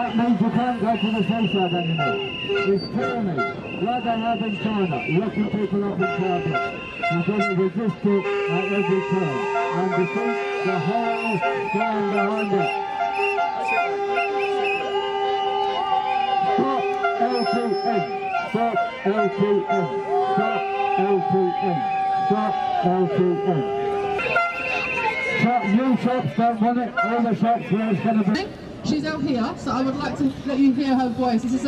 That means you can't go to the seaside anymore. It's tyranny, like they have in China, locking people up in car blocks. You've got to resist it at every turn and defeat the whole stand behind it. Stop LTN! Stop LTN! Stop LTN! Stop LTN! New shops don't want it, all the shops where it's going to be. She's out here, so I would like to let you hear her voice. This is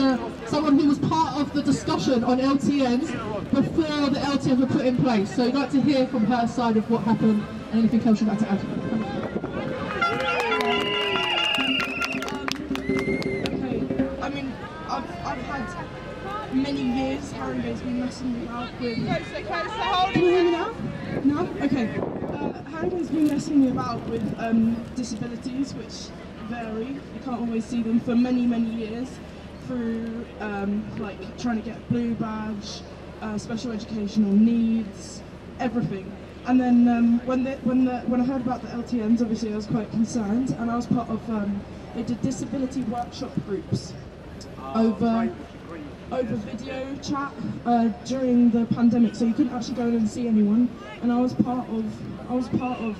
someone who was part of the discussion on LTNs before the LTNs were put in place. So you'd like to hear from her side of what happened and anything else you'd like to add. Okay, I mean, I've had many years. Haringey's been messing me about with. Can you hear me now? No? Okay. Haringey's been messing me about with disabilities, which vary. You can't always see them for many, many years through like trying to get blue badge, special educational needs, everything. And then when I heard about the LTNs, obviously I was quite concerned, and I was part of they did disability workshop groups over video chat during the pandemic, so you couldn't actually go in and see anyone. And I was part of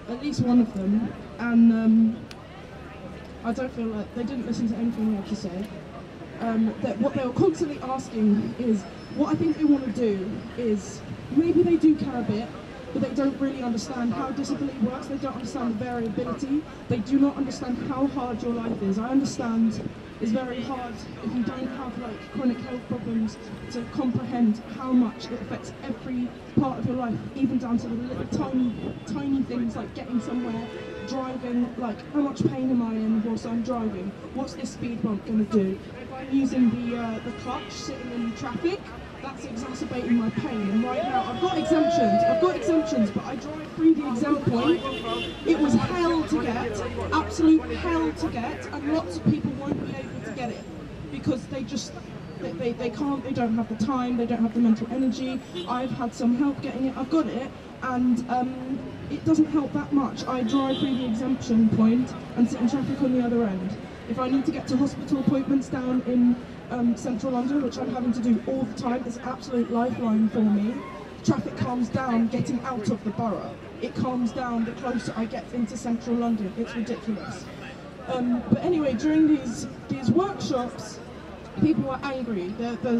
at least one of them, and I don't feel like they didn't listen to anything I had to say. That what they were constantly asking is, what I think they want to do is, maybe they do care a bit, but they don't really understand how disability works. They don't understand the variability. They do not understand how hard your life is. I understand it's very hard if you don't have like chronic health problems to comprehend how much it affects every part of your life, even down to the little tiny things like getting somewhere, driving, like how much pain am I in whilst I'm driving? What's this speed bump going to do? If I'm using the clutch sitting in traffic, that's exacerbating my pain. And right now I've got exemptions, but I drive through the exempt point. It was hell to get, absolute hell to get, and lots of people won't be able to get it because they can't, they don't have the time, they don't have the mental energy. I've had some help getting it, I've got it, and it doesn't help that much. I drive through the exemption point and sit in traffic on the other end. If I need to get to hospital appointments down in central London, which I'm having to do all the time, it's an absolute lifeline for me. Traffic calms down getting out of the borough. It calms down the closer I get into central London. It's ridiculous. But anyway, during these workshops, people were angry. There's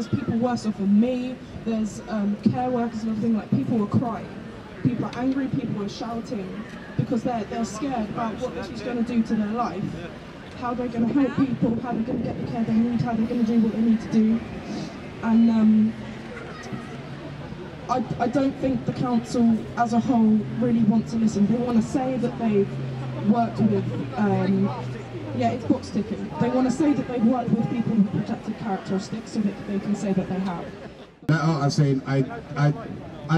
people worse off than me. There's care workers and everything. Like, people were crying. People are angry. People are shouting because they're scared about what this was going to do to their life. How they're going to help people, how they're going to get the care they need, how they're going to do what they need to do. And I don't think the council as a whole really want to listen. They want to say that they've worked with, yeah, it's box ticking. They want to say that they've worked with people with protected characteristics so that they can say that they have. I'm saying I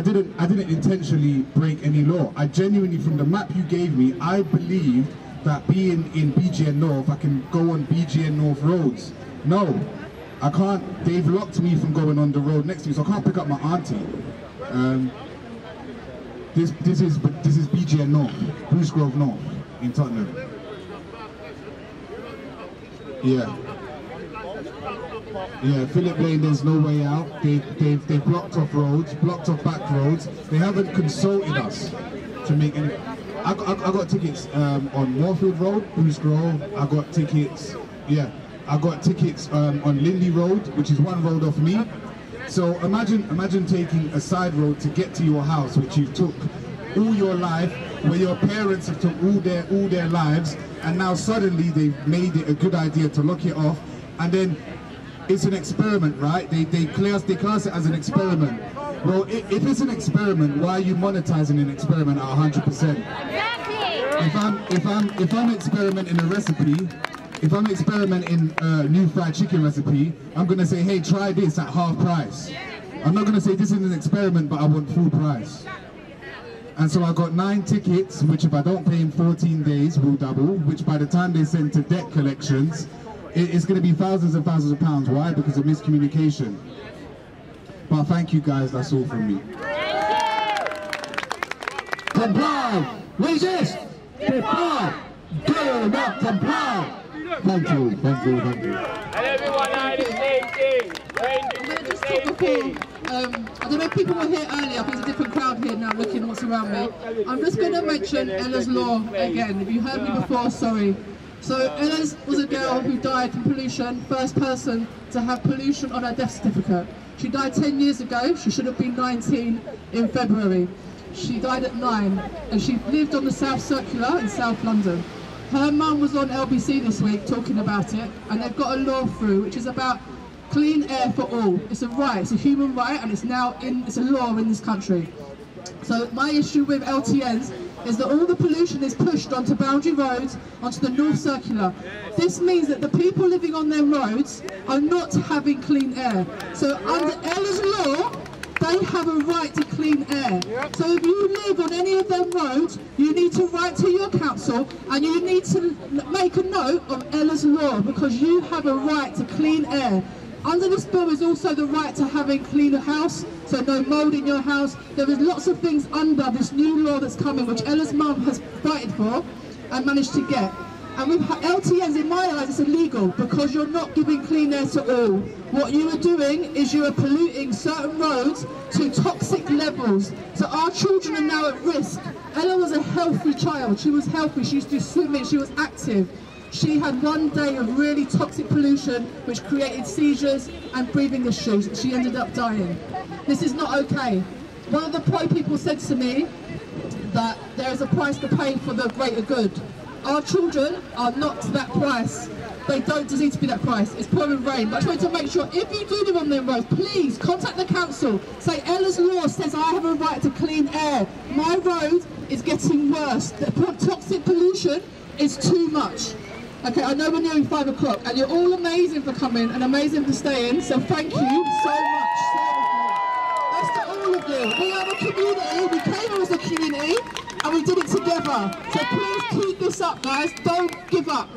didn't intentionally break any law. I genuinely, from the map you gave me, I believed that being in BGN North, I can go on BGN North roads. No, I can't. They've locked me from going on the road next to me, so I can't pick up my auntie. This is BGN North, Bruce Grove North in Tottenham. Yeah, Philip Lane, there's no way out. They've blocked off roads, blocked off back roads. They haven't consulted us to make any. I got tickets on Moorfield Road, Bruce Grove. I got tickets, I got tickets on Linley Road, which is one road off me. So imagine taking a side road to get to your house, which you took all your life, where your parents have took all their lives, and now suddenly they've made it a good idea to lock it off, and then it's an experiment, right? They class it as an experiment. Well, if it's an experiment, why are you monetizing an experiment at 100%? If I'm experimenting a recipe, if I'm experimenting a new fried chicken recipe, I'm gonna say, hey, try this at half price. I'm not gonna say this is an experiment, but I want full price. And so I got 9 tickets, which if I don't pay in 14 days will double, which by the time they send to debt collections, it's gonna be thousands and thousands of pounds. Why? Because of miscommunication. But thank you guys, that's all from me. Comply! Resist! Comply! Do not comply. Thank you, thank you, thank you. And everyone are the same thing. I don't know if people were here earlier, there's a different crowd here now looking what's around me. I'm just going to mention Ella's law again. If you heard me before, sorry. So Ella's was a girl who died from pollution, first person to have pollution on her death certificate. She died 10 years ago, she should have been 19 in February. She died at 9 and she lived on the South Circular in South London. Her mum was on LBC this week talking about it, and they've got a law through which is about clean air for all. It's a right, it's a human right, and it's a law in this country. So my issue with LTNs is that all the pollution is pushed onto boundary roads, onto the North Circular. This means that the people living on their roads are not having clean air. So under Ella's law, they have a right to clean air. So if you live on any of them roads, you need to write to your council and you need to make a note of Ella's law, because you have a right to clean air. Under this bill is also the right to having cleaner house, so no mould in your house. There is lots of things under this new law that's coming, which Ella's mum has fighted for and managed to get. And with LTNs, in my eyes, it's illegal because you're not giving clean air to all. What you are doing is you are polluting certain roads to toxic levels. So our children are now at risk. Ella was a healthy child. She was healthy. She used to do swimming. She was active. She had one day of really toxic pollution which created seizures and breathing issues. She ended up dying. This is not okay. One of the pro people said to me that there is a price to pay for the greater good. Our children are not that price. They don't deserve to be that price. It's pouring rain. But I just wanted to make sure, if you do live on them roads, please contact the council. Say Ella's law says I have a right to clean air. My road is getting worse. The toxic pollution is too much. Okay, I know we're nearing 5 o'clock and you're all amazing for coming and amazing for staying, so thank you so much. That's to all of you. We are a community, we came here as a community and we did it together. So please keep this up, guys, don't give up.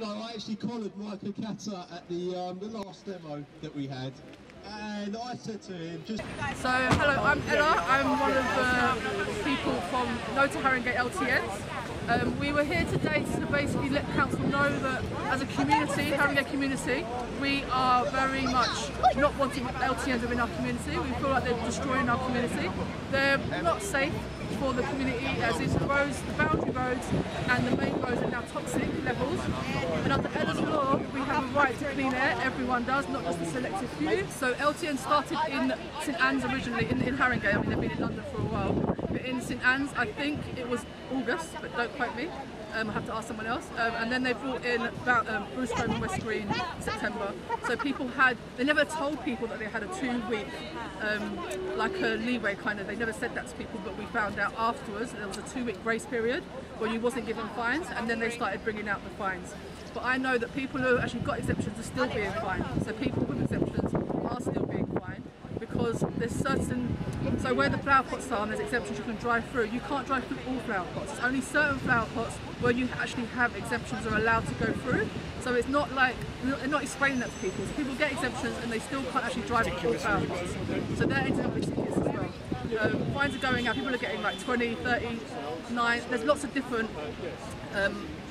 I actually collared Michael Catter at the last demo that we had. And I said to him, So, hello, I'm Ella. I'm one of the people from No to Haringey LTNs. We were here today to basically let council know that as a community, Haringey community, we are very much not wanting LTNs within our community. We feel like they're destroying our community. They're not safe for the community, as is the roads, the boundary roads and the main roads are now toxic levels. And under Ella's law, we have a right to clean air. Everyone does, not just a selective few. So LTN started in St Anne's originally, in Haringey. I mean, they've been in London for a while. But in St Anne's, I think it was August, but don't quote me. I have to ask someone else. And then they brought in Bruce Grove and West Green in September. So people they never told people that they had a 2-week, like a leeway kind of. They never said that to people, but we found out afterwards that there was a 2-week grace period where you wasn't given fines, and then they started bringing out the fines. But I know that people who actually got exemptions are still being fined. So people with exemptions are still being fined because there's certain, so where the flower pots are and there's exemptions you can drive through, you can't drive through all flower pots. It's only certain flower pots where you actually have exemptions are allowed to go through. So it's not like, they're not explaining that to people. So people get exemptions and they still can't actually drive through all flower pots. So they're exemplary tickets as well. Fines are going out, people are getting like 20, 30, 9, there's lots of different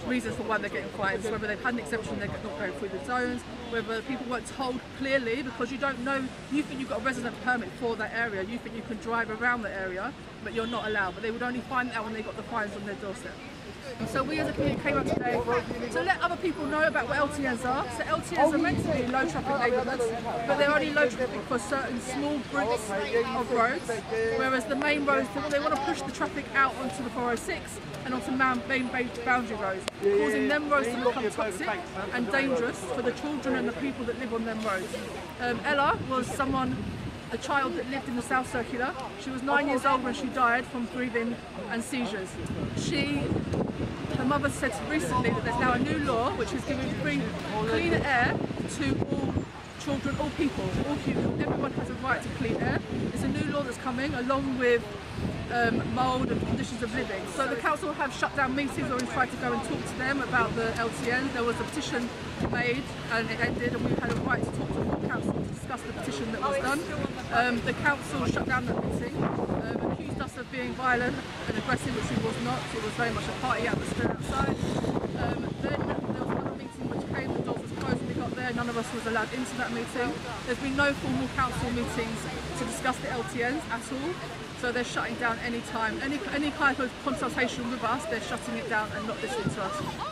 reasons for why they're getting fines, whether they've had an exemption, they're not going through the zones, whether people weren't told clearly, because you don't know, you think you've got a resident permit for that area, you think you can drive around the area, but you're not allowed. But they would only find out when they got the fines on their doorstep. So we as a community came up today to let other people know about what LTNs are. So LTNs are meant to be low traffic neighbourhoods, but they're only low traffic for certain small groups of roads, whereas the main roads, they want to push the traffic out onto the 406 and onto main boundary roads, causing them roads to become toxic and dangerous for the children and the people that live on them roads. Ella was a child that lived in the South Circular. She was 9 years old when she died from breathing and seizures. Her mother said recently that there's now a new law which is giving cleaner air to all children, all people, all humans. Everyone has a right to clean air. It's a new law that's coming along with mould and conditions of living. So the council have shut down meetings or tried to go and talk to them about the LTN. There was a petition made and it ended, and we had a right to talk to the full council to discuss the petition that was done. The council shut down that meeting. accused us of being violent and aggressive, which we was not. It was very much a party atmosphere outside. Then there was another meeting which came, the doors was closed when we got there, none of us was allowed into that meeting. There's been no formal council meetings to discuss the LTNs at all, so they're shutting down any time, any type of consultation with us, they're shutting it down and not listening to us.